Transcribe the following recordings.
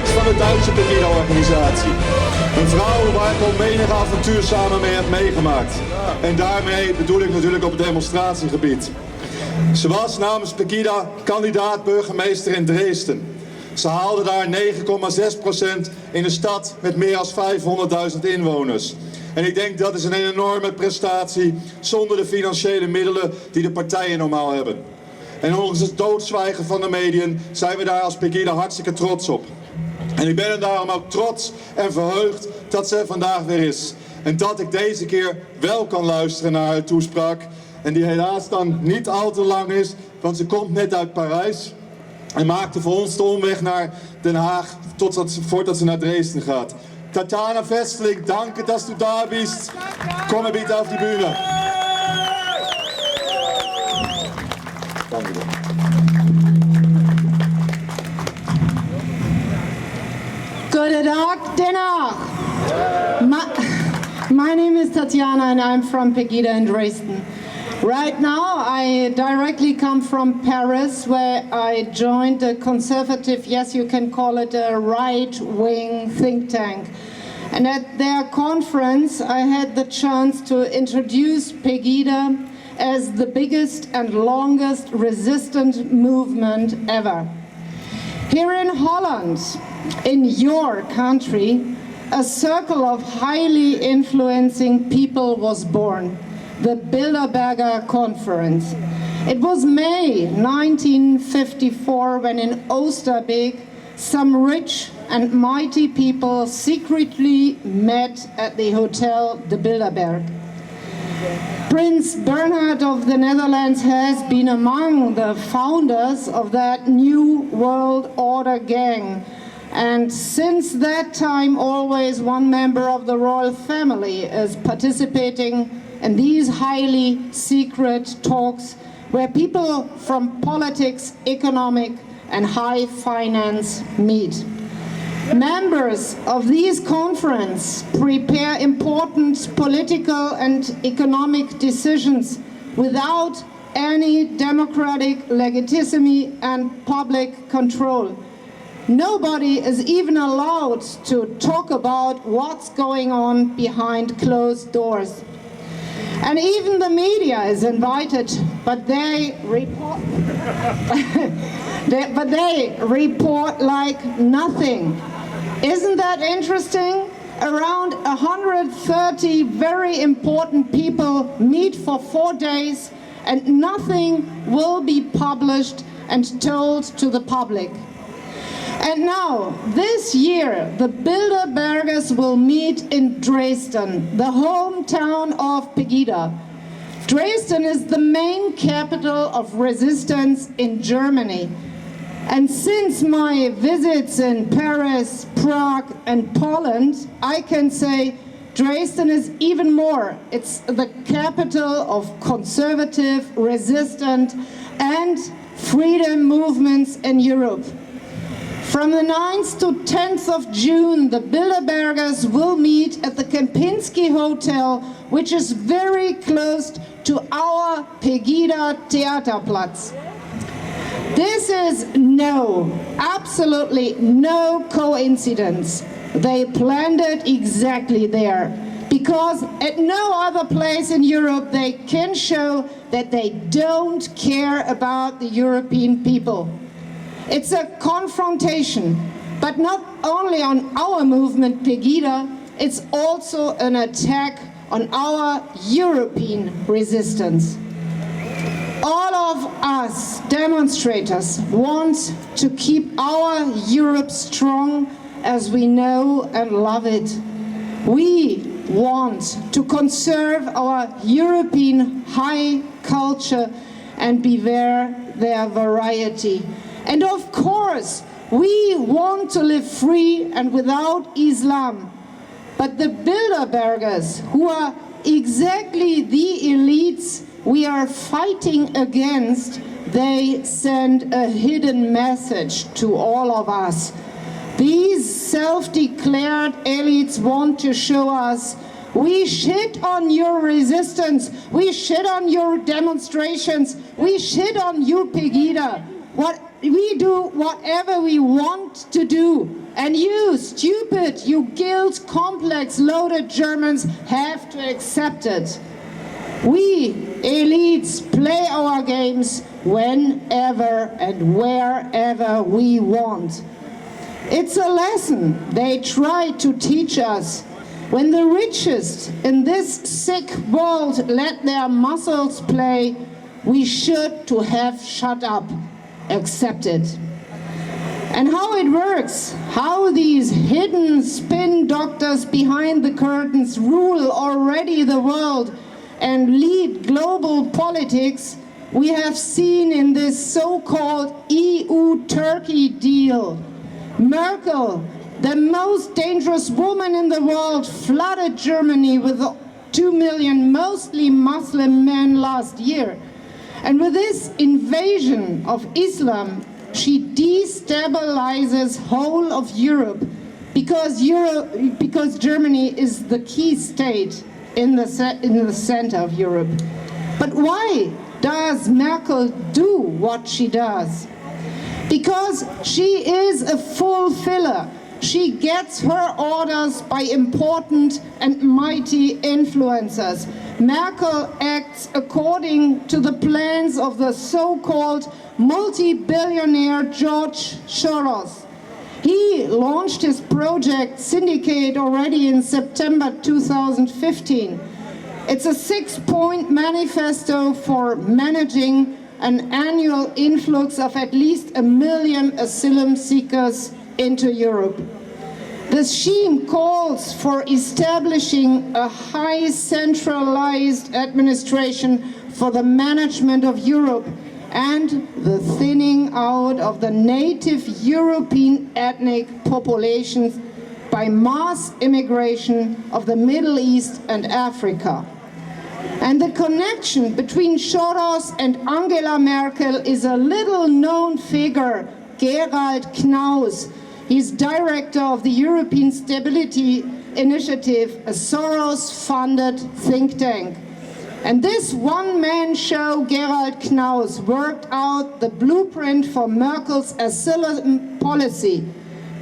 van de Duitse Pegida-organisatie. Een vrouw waar ik al menig avontuur samen mee heb meegemaakt. En daarmee bedoel ik natuurlijk op het demonstratiegebied. Ze was namens Pegida kandidaat burgemeester in Dresden. Ze haalde daar 9,6% in een stad met meer dan 500.000 inwoners. En ik denk dat is een enorme prestatie zonder de financiële middelen die de partijen normaal hebben. En ondanks het doodzwijgen van de media zijn we daar als Pegida hartstikke trots op. En ik ben er daarom ook trots en verheugd dat ze er vandaag weer is. En dat ik deze keer wel kan luisteren naar haar toespraak. En die helaas dan niet al te lang is, want ze komt net uit Parijs. En maakte voor ons de omweg naar Den Haag voordat ze naar Dresden gaat. Tatjana, Festerling, danke, dass du da bist. Komm bitte auf die Bühne. Danke. Guten Tag, Den Haag. My name is Tatjana and I'm from Pegida in Dresden. Right now I directly come from Paris, where I joined a conservative, yes you can call it a right-wing think tank. And at their conference I had the chance to introduce Pegida as the biggest and longest resistant movement ever. Here in Holland, in your country, a circle of highly influencing people was born, the Bilderberger Conference. It was May 1954 when in Oosterbeek some rich and mighty people secretly met at the Hotel de Bilderberg. Prince Bernhard of the Netherlands has been among the founders of that New World Order gang. And since that time, always one member of the royal family is participating in these highly secret talks where people from politics, economic and high finance meet. Members of these conferences prepare important political and economic decisions without any democratic legitimacy and public control. Nobody is even allowed to talk about what's going on behind closed doors. And even the media is invited, but they report they report like nothing. Isn't that interesting? Around 130 very important people meet for 4 days and nothing will be published and told to the public. And now, this year, the Bilderbergers will meet in Dresden, the hometown of Pegida. Dresden is the main capital of resistance in Germany. And since my visits in Paris, Prague and Poland, I can say Dresden is even more. It's the capital of conservative, resistant and freedom movements in Europe. From the 9th to 10th of June, the Bilderbergers will meet at the Kempinski Hotel, which is very close to our Pegida Theaterplatz. This is absolutely no coincidence. They planned it exactly there, because at no other place in Europe they can show that they don't care about the European people. It's a confrontation, but not only on our movement Pegida, it's also an attack on our European resistance. All of us demonstrators want to keep our Europe strong as we know and love it. We want to conserve our European high culture and beware their variety. And of course, we want to live free and without Islam. But the Bilderbergers, who are exactly the elites we are fighting against, they send a hidden message to all of us. These self-declared elites want to show us, we shit on your resistance, we shit on your demonstrations, we shit on you Pegida. We do whatever we want to do, And you, stupid, you guilt complex loaded Germans have to accept it. We, elites, play our games whenever and wherever we want. It's a lesson they try to teach us. When the richest in this sick world let their muscles play, we should to have shut up, accept it. And how it works, how these hidden spin doctors behind the curtains rule already the world and lead global politics, we have seen in this so-called EU-Turkey deal. Merkel, the most dangerous woman in the world, flooded Germany with 2 million mostly Muslim men last year. And with this invasion of Islam, she destabilizes whole of Europe because Germany is the key state in the center of Europe. But why does Merkel do what she does? Because she is a fulfiller. She gets her orders by important and mighty influencers. Merkel acts according to the plans of the so-called multi-billionaire George Soros. He launched his project Syndicate already in September 2015. It's a 6-point manifesto for managing an annual influx of at least 1 million asylum seekers into Europe. The scheme calls for establishing a high centralized administration for the management of Europe and the thinning out of the native European ethnic populations by mass immigration of the Middle East and Africa. And the connection between Soros and Angela Merkel is a little-known figure, Gerald Knaus. He's director of the European Stability Initiative, a Soros-funded think tank. And this one-man show, Gerald Knaus, worked out the blueprint for Merkel's asylum policy.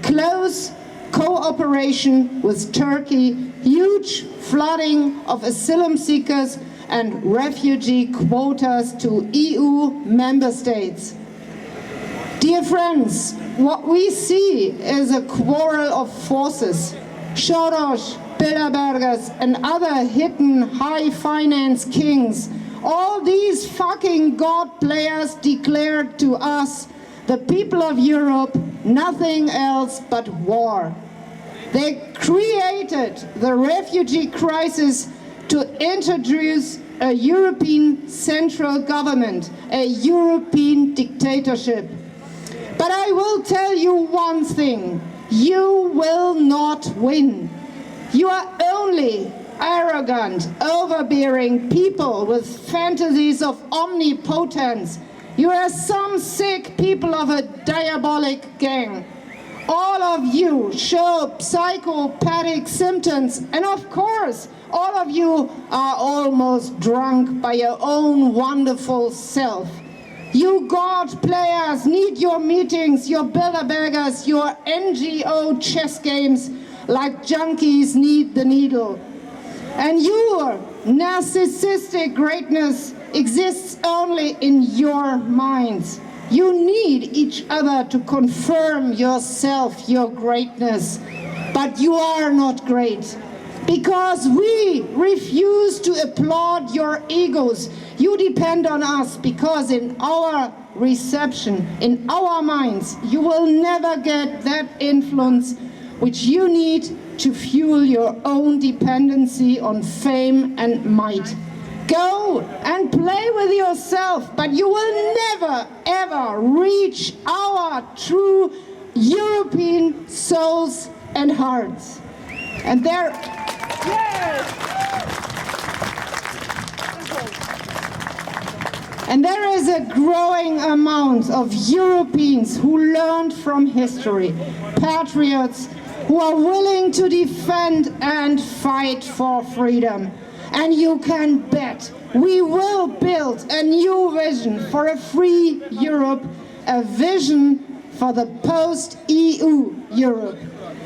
Close cooperation with Turkey, huge flooding of asylum seekers and refugee quotas to EU member states. Dear friends, what we see is a quarrel of forces. Soros, Bilderbergers and other hidden high finance kings, all these fucking god players declared to us, the people of Europe, nothing else but war. They created the refugee crisis to introduce a European central government, a European dictatorship. But I will tell you one thing, you will not win. You are only arrogant, overbearing people with fantasies of omnipotence. You are some sick people of a diabolic gang. All of you show psychopathic symptoms, and of course, all of you are almost drunk by your own wonderful self. You God players need your meetings, your Bilderbergers, your NGO chess games, like junkies need the needle. And your narcissistic greatness exists only in your minds. You need each other to confirm yourself, your greatness. But you are not great. Because we refuse to applaud your egos. You depend on us because in our reception, in our minds, you will never get that influence which you need to fuel your own dependency on fame and might. Go and play with yourself, but you will never, ever reach our true European souls and hearts. And there... And there is a growing amount of Europeans who learned from history, patriots who are willing to defend and fight for freedom. And you can bet we will build a new vision for a free Europe, a vision for the post-EU Europe.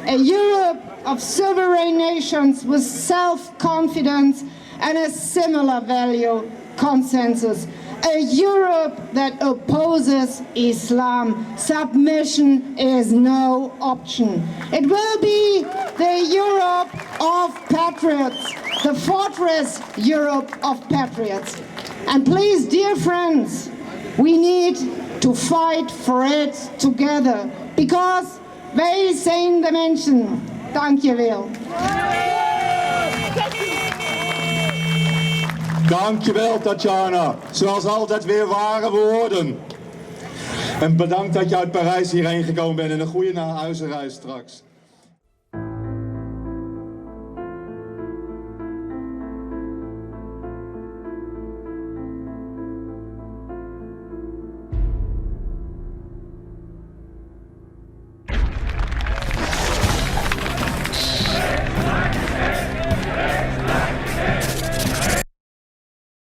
A Europe of sovereign nations with self-confidence and a similar value consensus. A Europe that opposes Islam. Submission is no option. It will be the Europe of patriots, the fortress Europe of patriots. And please, dear friends, we need to fight for it together, because wij zijn de mensen. Dank je wel. Dankjewel, Tatjana. Zoals altijd weer ware woorden. En bedankt dat je uit Parijs hierheen gekomen bent en een goede naar huizenreis straks.